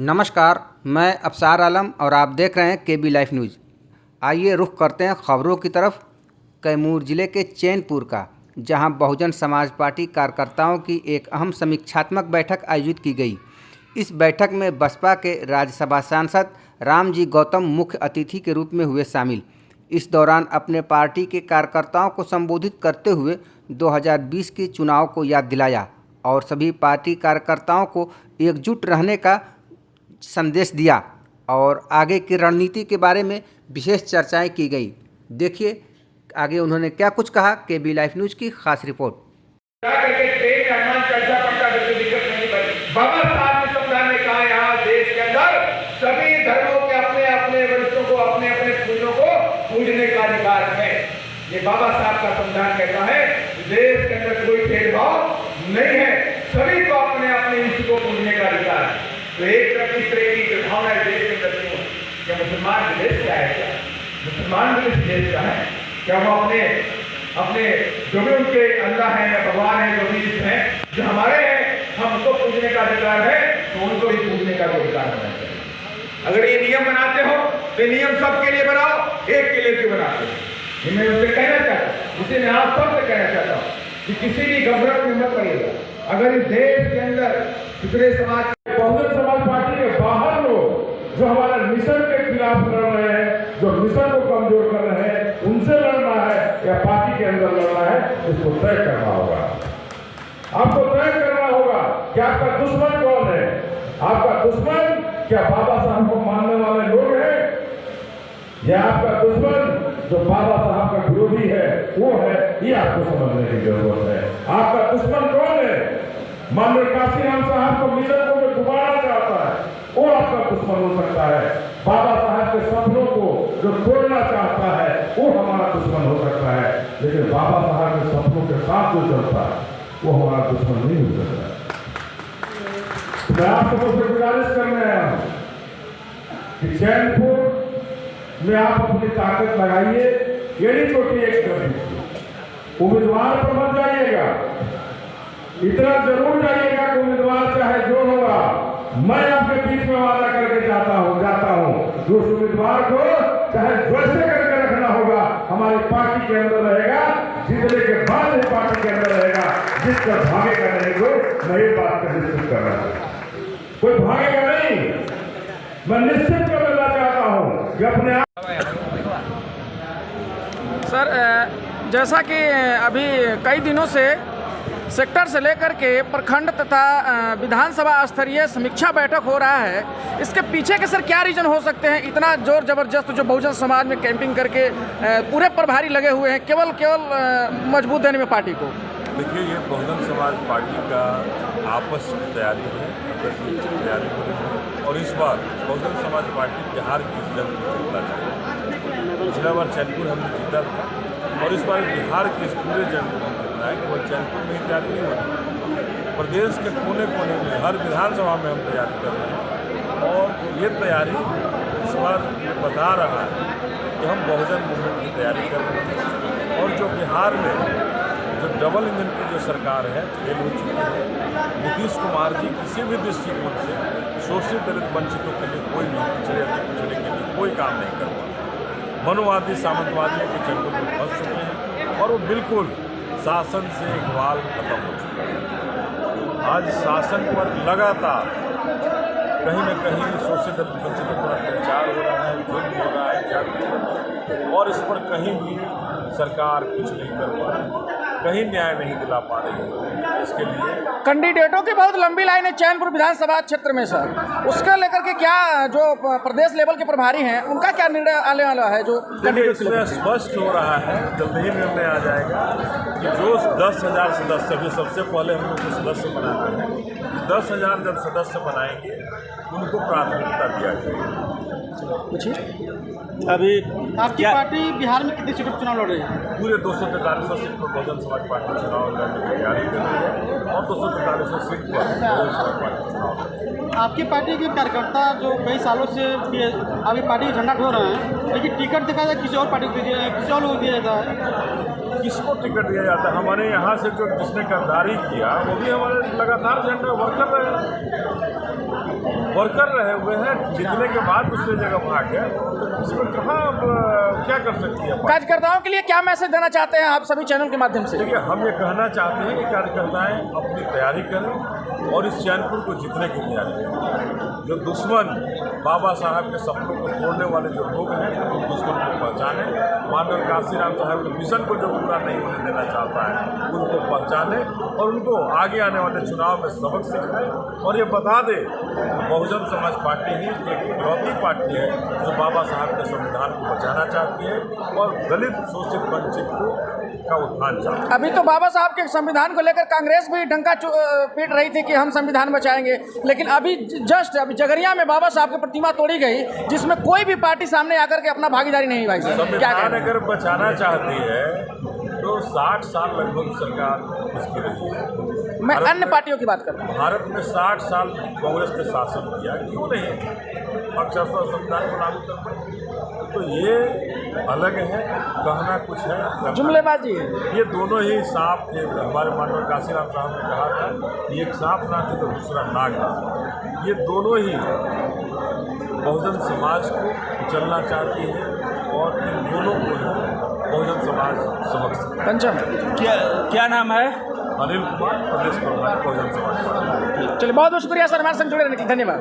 नमस्कार, मैं अफसार आलम और आप देख रहे हैं केबी लाइव न्यूज़। आइए रुख करते हैं खबरों की तरफ। कैमूर जिले के चैनपुर का, जहां बहुजन समाज पार्टी कार्यकर्ताओं की एक अहम समीक्षात्मक बैठक आयोजित की गई। इस बैठक में बसपा के राज्यसभा सांसद रामजी गौतम मुख्य अतिथि के रूप में हुए शामिल। इस दौरान अपने पार्टी के कार्यकर्ताओं को संबोधित करते हुए 2020 के चुनाव को याद दिलाया और सभी पार्टी कार्यकर्ताओं को एकजुट रहने का संदेश दिया और आगे की रणनीति के बारे में विशेष चर्चाएं की गई। देखिए आगे उन्होंने क्या कुछ कहा। केबी लाइव न्यूज़ की खास रिपोर्ट। बाबा साहब ने संविधान में कहा, यहाँ देश के अंदर सभी धर्मों के अपने अपने वरिष्ठों को, अपने अपने पूजों को पूजने का अधिकार है। ये बाबा साहब का संविधान कहता है देश के अंदर कोई भेदभाव नहीं है, सभी को अपने अपने इष्ट को पूजने का अधिकार है। तो एक तरफ इस तरह की भावना देश के अंदर क्यों है? क्या मुसलमान देश का है? क्या मुसलमान भी इस देश का है? क्या वो अपने जो भी उनके अल्लाह है या भगवान है, जो भी हैं, जो हमारे हैं, हमको पूजने का अधिकार है, तो उनको भी पूजने का अधिकार होना चाहिए। अगर ये नियम बनाते हो तो नियम सबके लिए बनाओ, एक के लिए क्यों बनाते हो? मैं उससे कहना चाहता हूँ, उसे मैं आप सबसे कहना चाहता हूँ कि किसी भी घबराहट में मत पड़िएगा। अगर इस देश के अंदर दूसरे समाज, बहुजन समाज पार्टी के बाहर लोग जो हमारे मिशन के खिलाफ लड़ रहे हैं, जो मिशन को कमजोर कर रहे हैं, उनसे लड़ना है या पार्टी के अंदर लड़ना है, इसको तय करना होगा। आपको तय करना होगा कि आपका दुश्मन कौन है। आपका दुश्मन क्या बाबा साहब को मानने वाले लोग हैं, या आपका दुश्मन जो बाबा साहब का विरोधी है वो है? ये आपको समझने की जरूरत है। आपका दुश्मन कौन है? माननीय काशीराम साहब को मिशन को जो डुबाना चाहता है वो आपका दुश्मन हो सकता है। बाबा साहब के सपनों को जो तोड़ना चाहता है वो हमारा दुश्मन हो सकता है, लेकिन बाबा साहब के सपनों के साथ जो चलता है वो हमारा दुश्मन नहीं हो सकता। मैं आप सबको से गुजारिश करने आया हूं कि चैनपुर में आप अपनी ताकत लगाइए। एड़ी चोटी एक उम्मीदवार पर मत जाइएगा, इतना जरूर जाइएगा कि उम्मीदवार चाहे जो होगा, मैं आपके बीच में वादा करके जाता हूं जो उम्मीदवार को चाहे वैसे करके रखना होगा, हमारी पार्टी के अंदर रहेगा, जीतने के बाद ही पार्टी के अंदर रहेगा। जिसका भागेगा नहीं को मैं ये बात का निश्चित कर रहा हूं, कोई भागेगा नहीं। मैं निश्चित कर देना चाहता हूं कि अपने सर, जैसा कि अभी कई दिनों से सेक्टर से लेकर के प्रखंड तथा विधानसभा स्तरीय समीक्षा बैठक हो रहा है, इसके पीछे के सर क्या रीजन हो सकते हैं? इतना जोर जबरदस्त जो बहुजन समाज में कैंपिंग करके पूरे प्रभारी लगे हुए हैं केवल मजबूत देने में पार्टी को। देखिए, ये बहुजन समाज पार्टी का आपस की तैयारी है, तैयारी है, और इस बार बहुजन समाज पार्टी बिहार की जंग जीतना चाहिए। पिछला बार चैनपुर हमने जीता था और इस बार बिहार के इस पूरे जंग को जीतना है। केवल चैनपुर में ही तैयारी नहीं होती, प्रदेश के कोने कोने में हर विधानसभा में हम तैयारी कर रहे हैं। और ये तैयारी इस बार बता रहा है कि हम बहुजन मूवमेंट की तैयारी कर रहे हैं। और जो बिहार में जो डबल इंजन की जो सरकार है फेल हो चुकी है। नीतीश कुमार जी किसी भी दृष्टिकोण से शोषित दलित वंचितों के लिए कोई नहीं, पिछड़े के लिए कोई काम नहीं कर रहा। मनुवादी सामंतवादियों के चंगुल में फंस चुके हैं और वो बिल्कुल शासन से इकबाल खत्म हो चुका है। आज शासन पर लगातार कहीं न कहीं शोषित दलित वंचितों पर अत्याचार हो रहा है, जुल्म हो रहा है, जागृति हो रहा है, और इस पर कहीं भी सरकार कुछ नहीं कर पा रही, कहीं न्याय नहीं दिला पा रही है। इसके लिए कैंडिडेटों की बहुत लंबी लाइन है चैनपुर विधानसभा क्षेत्र में सर, उसका लेकर के क्या जो प्रदेश लेवल के प्रभारी हैं उनका क्या निर्णय आने वाला है? जो इसमें स्पष्ट हो रहा है, जल्द ही निर्णय आ जाएगा कि जो 10,000 सदस्य, अभी सबसे पहले हम लोग को सदस्य बनाना है, 10,000 जब सदस्य बनाएंगे उनको प्राथमिकता दिया जाएगा। अभी आपकी पार्टी बिहार में कितनी सीटों पर चुनाव लड़ रही है? पूरे 243 सीट पर बहुजन समाज पार्टी चुनाव लड़ने की तैयारी कर रही है और 243 सीट पर बहुजन समाज पार्टी चुनाव लड़ रही है। आपकी पार्टी के कार्यकर्ता जो कई सालों से अभी पार्टी का झंडा ढो रहे हैं, लेकिन टिकट दिखाया जाए किसी और पार्टी को दिया, किसी और लोग दिया जाता है। किसको टिकट दिया जाता है? हमारे यहाँ से जो जिसने गद्दारी किया वो भी हमारे लगातार झंडा वर्कर रहे। वर्कर रहे हुए हैं, जीतने के बाद दूसरी जगह भाग गए, इसमें कहाँ क्या कर सकती है? कार्यकर्ताओं के लिए क्या मैसेज देना चाहते हैं आप सभी चैनल के माध्यम से? देखिए, हम ये कहना चाहते हैं कि कार्यकर्ताएं अपनी तैयारी करें और इस चैनपुर को जीतने की तैयारी करें। जो दुश्मन बाबा साहब के सपनों को तोड़ने वाले जो लोग हैं, उन दुश्मन को पहचाने, माननीय काशीराम साहब के मिशन को जो पूरा नहीं होने देना चाहता है, उनको पहचाने और उनको आगे आने वाले चुनाव में सबक सिखाए। और ये बता दे, बहुजन समाज पार्टी ही एक इकलौती पार्टी है जो बाबा साहब के संविधान को बचाना चाहती है और दलित शोषित वंचित का उत्थान चाहती है। अभी तो बाबा साहब के संविधान को लेकर कांग्रेस भी डंका पीट रही थी कि हम संविधान बचाएंगे, लेकिन अभी जगरिया में बाबा साहब की प्रतिमा तोड़ी गई, जिसमें कोई भी पार्टी सामने आकर के अपना भागीदारी नहीं भाई साहब। संविधान अगर बचाना चाहती है तो 60 साल लगभग सरकार उसकी रही है। मैं अन्य पार्टियों की बात कर रहा हूँ। भारत में 60 साल कांग्रेस ने शासन किया, क्यों नहीं अक्षरशः संविधान को लागू कर पाए? तो ये अलग है, कहना कुछ है, जुमलेबाजी। ये दोनों ही सांप थे। हमारे माननीय काशीराम साहब ने कहा था कि एक सांप ना थे तो दूसरा नाग था। ये दोनों ही बहुजन समाज को कुचलना चाहती है और इन दोनों को ही बहुजन समाज सबक। पंचम क्या नाम है? अनिल कुमार, प्रदेश प्रभारी बहुजन समाज। चलिए, बहुत बहुत शुक्रिया सर हमारे संग जुड़े रहने के लिए। धन्यवाद।